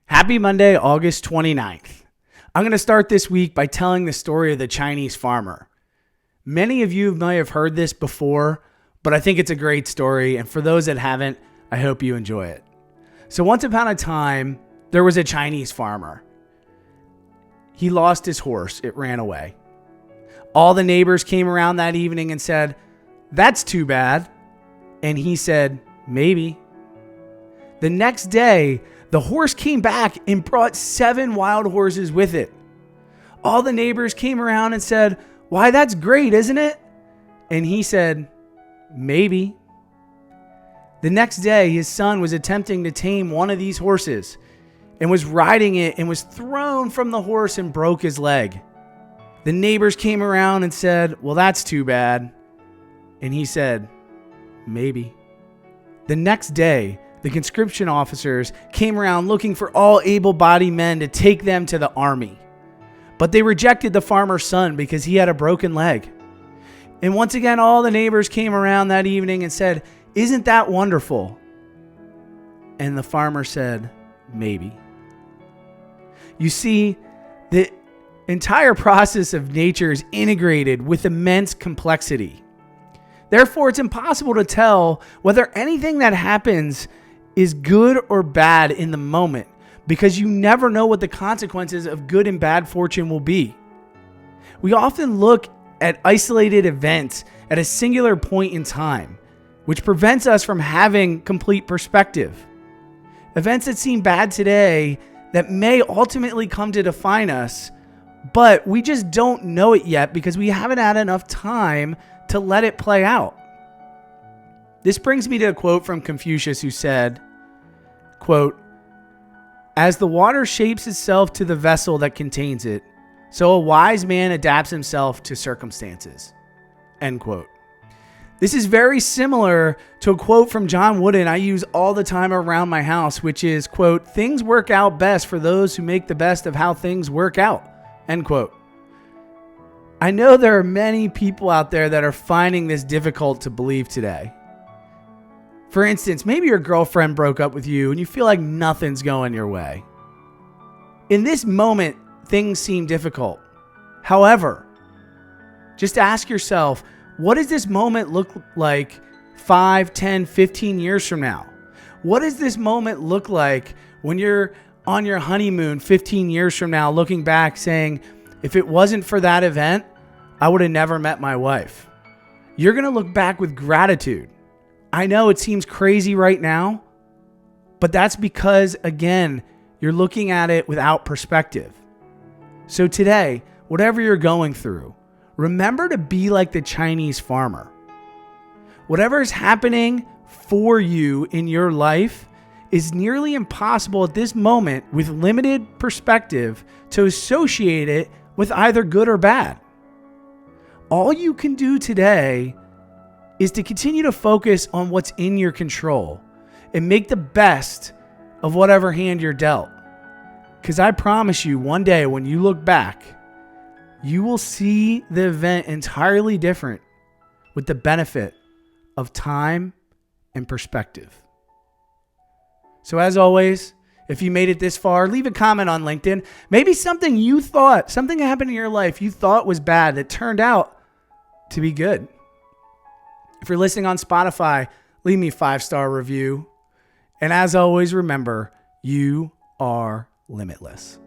Happy Monday, August 29th. I'm going to start this week by telling the story of the Chinese farmer. Many of you may have heard this before, but I think it's a great story, and for those that haven't, I hope you enjoy it. So once upon a time, there was a Chinese farmer. He lost his horse. It ran away. All the neighbors came around that evening and said, "That's too bad." And he said, "Maybe." The next day, the horse came back and brought 7 wild horses with it. All the neighbors came around and said, "Why, that's great, isn't it?" And he said, "Maybe." The next day, his son was attempting to tame one of these horses and was riding it and was thrown from the horse and broke his leg. The neighbors came around and said, "Well, that's too bad." And he said, "Maybe." The next day, the conscription officers came around looking for all able-bodied men to take them to the army. But they rejected the farmer's son because he had a broken leg. And once again, all the neighbors came around that evening and said, "Isn't that wonderful?" And the farmer said, "Maybe." You see, the entire process of nature is integrated with immense complexity. Therefore, it's impossible to tell whether anything that happens is good or bad in the moment, because you never know what the consequences of good and bad fortune will be. We often look at isolated events at a singular point in time, which prevents us from having complete perspective. Events that seem bad today that may ultimately come to define us, but we just don't know it yet because we haven't had enough time to let it play out. This brings me to a quote from Confucius who said, quote, "As the water shapes itself to the vessel that contains it, so a wise man adapts himself to circumstances." End quote. This is very similar to a quote from John Wooden I use all the time around my house, which is, quote, "Things work out best for those who make the best of how things work out." End quote. I know there are many people out there that are finding this difficult to believe today. For instance, maybe your girlfriend broke up with you and you feel like nothing's going your way. In this moment, things seem difficult. However, just ask yourself, what does this moment look like 5, 10, 15 years from now? What does this moment look like when you're on your honeymoon 15 years from now, looking back saying, if it wasn't for that event, I would have never met my wife? You're going to look back with gratitude. I know it seems crazy right now, but that's because, again, you're looking at it without perspective. So today, whatever you're going through, remember to be like the Chinese farmer. Whatever is happening for you in your life is nearly impossible at this moment with limited perspective to associate it with either good or bad. All you can do today is to continue to focus on what's in your control and make the best of whatever hand you're dealt. Because I promise you, one day when you look back, you will see the event entirely different with the benefit of time and perspective. So as always, if you made it this far, leave a comment on LinkedIn. Maybe something happened in your life you thought was bad that turned out to be good. If you're listening on Spotify, leave me a 5-star review. And as always, remember, you are limitless.